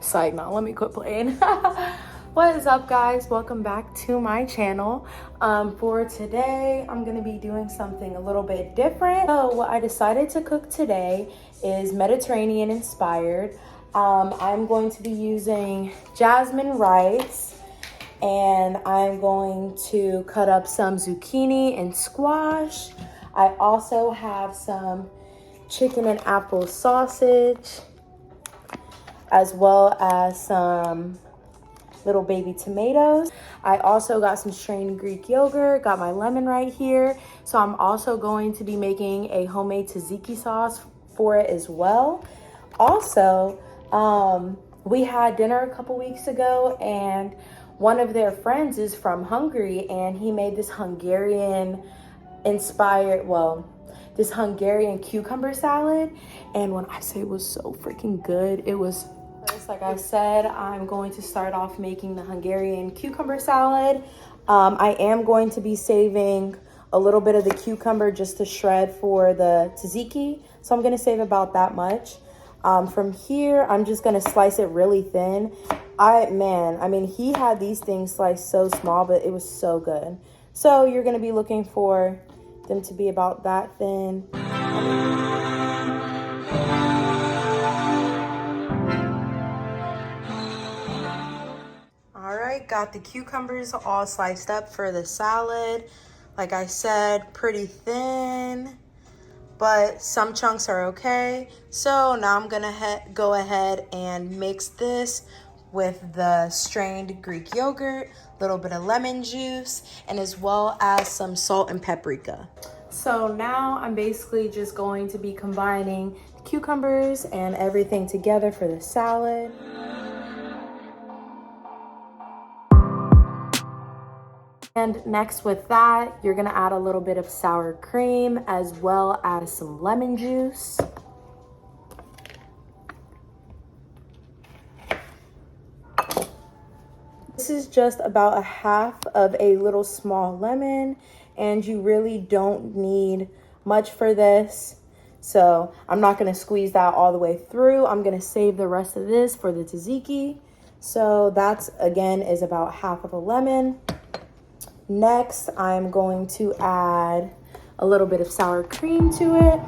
Psych, now let me quit playing. What is up, guys? Welcome back to my channel. For today, I'm gonna be doing something a little bit different. So what I decided to cook today is Mediterranean inspired. I'm going to be using jasmine rice, and I'm going to cut up some zucchini and squash. I also have some chicken and apple sausage, as well as some little baby tomatoes. I also got some strained Greek yogurt, got my lemon right here. So I'm also going to be making a homemade tzatziki sauce for it as well. Also, we had dinner a couple weeks ago, and one of their friends is from Hungary, and he made this Hungarian this Hungarian cucumber salad. And when I say it was so freaking good, it was, like I said, I'm going to start off making the Hungarian cucumber salad. I am going to be saving a little bit of the cucumber just to shred for the tzatziki. So I'm going to save about that much. From here, I'm just going to slice it really thin. I mean, he had these things sliced so small, but it was so good. So you're going to be looking for them to be about that thin. All right, got the cucumbers all sliced up for the salad. Like I said, pretty thin, but some chunks are okay. So now I'm gonna go ahead and mix this with the strained Greek yogurt, a little bit of lemon juice, and as well as some salt and paprika. So now I'm basically just going to be combining the cucumbers and everything together for the salad. And next with that, you're gonna add a little bit of sour cream as well as some lemon juice. This is just about a half of a little small lemon, and you really don't need much for this. So I'm not gonna squeeze that all the way through. I'm gonna save the rest of this for the tzatziki. So that's, again, is about half of a lemon. Next, I'm going to add a little bit of sour cream to it.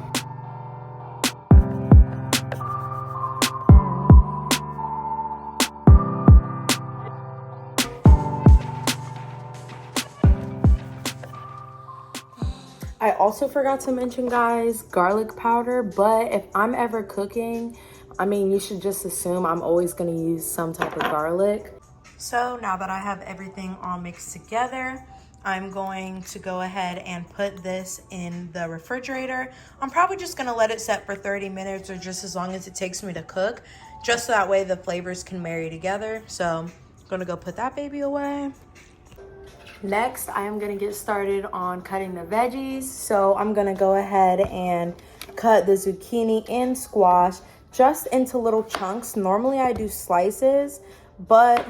I also forgot to mention, guys, garlic powder, but if I'm ever cooking, I mean, you should just assume I'm always gonna use some type of garlic. So now that I have everything all mixed together, I'm going to go ahead and put this in the refrigerator. I'm probably just gonna let it set for 30 minutes or just as long as it takes me to cook, just so that way the flavors can marry together. So I'm gonna go put that baby away. Next, I am gonna get started on cutting the veggies. So I'm gonna go ahead and cut the zucchini and squash just into little chunks. Normally I do slices, but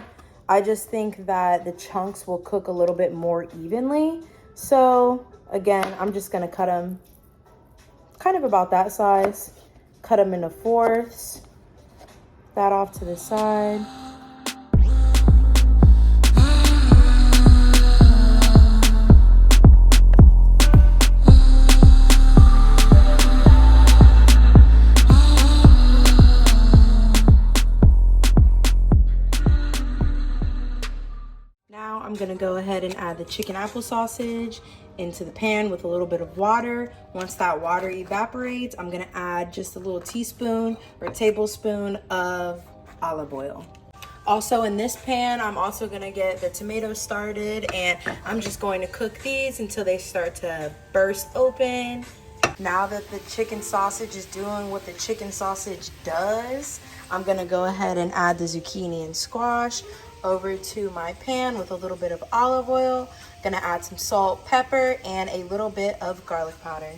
I just think that the chunks will cook a little bit more evenly. So again, I'm just gonna cut them kind of about that size. Cut them into fourths. That off to the side. I'm gonna go ahead and add the chicken apple sausage into the pan with a little bit of water. Once that water evaporates, I'm gonna add just a little teaspoon or tablespoon of olive oil. Also in this pan, I'm also gonna get the tomatoes started, and I'm just going to cook these until they start to burst open. Now that the chicken sausage is doing what the chicken sausage does, I'm gonna go ahead and add the zucchini and squash over to my pan with a little bit of olive oil. Gonna add some salt, pepper, and a little bit of garlic powder.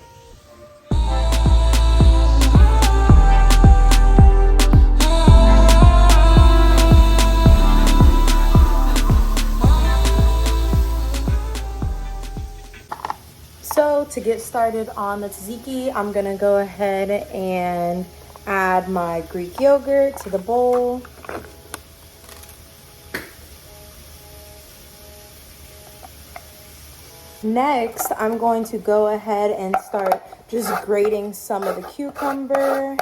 So to get started on the tzatziki, I'm gonna go ahead and add my Greek yogurt to the bowl. Next, I'm going to go ahead and start just grating some of the cucumber.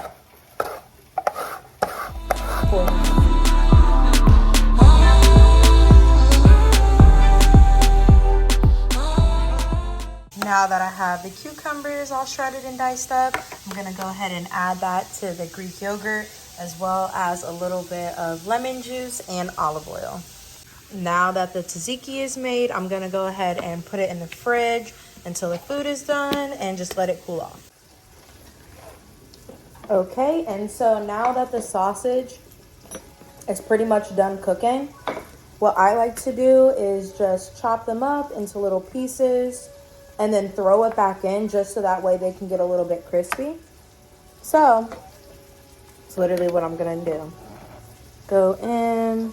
Now that I have the cucumbers all shredded and diced up, I'm gonna go ahead and add that to the Greek yogurt, as well as a little bit of lemon juice and olive oil. Now that the tzatziki is made, I'm gonna go ahead and put it in the fridge until the food is done and just let it cool off. Okay, and so now that the sausage is pretty much done cooking, what I like to do is just chop them up into little pieces and then throw it back in just so that way they can get a little bit crispy. So it's literally what I'm gonna do. Go in.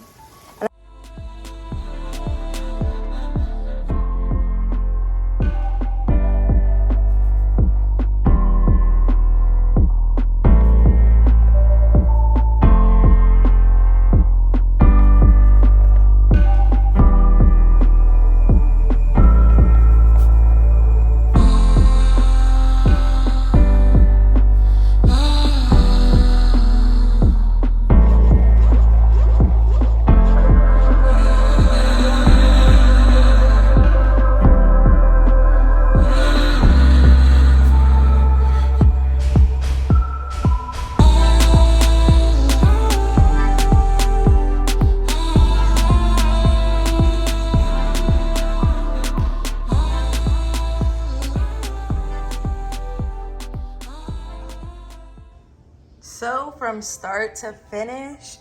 So from start to finish,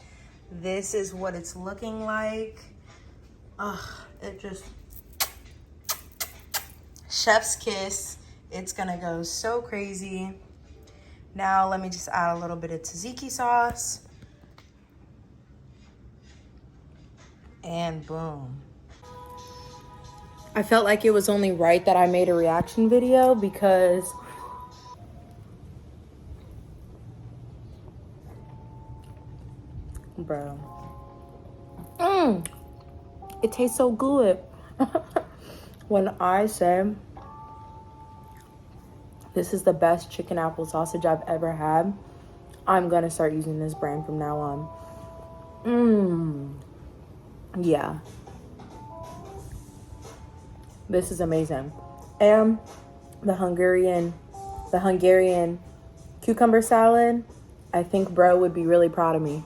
this is what it's looking like. It just, chef's kiss. It's gonna go so crazy. Now let me just add a little bit of tzatziki sauce. And boom. I felt like it was only right that I made a reaction video because bro, it tastes so good. When I say this is the best chicken apple sausage I've ever had, I'm gonna start using this brand from now on. Yeah, this is amazing. And the Hungarian cucumber salad, I think bro would be really proud of me.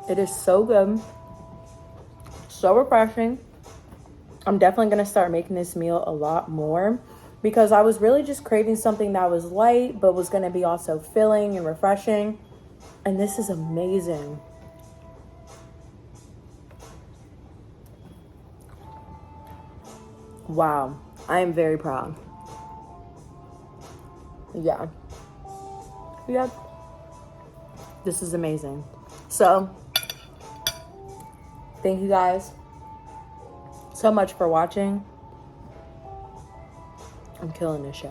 It is so good, so refreshing. I'm definitely gonna start making this meal a lot more because I was really just craving something that was light but was gonna be also filling and refreshing, and this is amazing. Wow, I am very proud. Yeah, this is amazing. So thank you guys so much for watching. I'm killing this shit.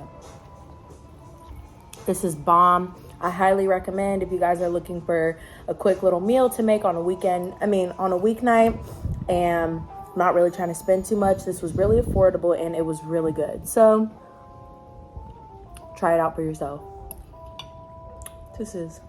This is bomb. I highly recommend if you guys are looking for a quick little meal to make on a weekend, on a weeknight, and not really trying to spend too much. This was really affordable and it was really good. So try it out for yourself. This is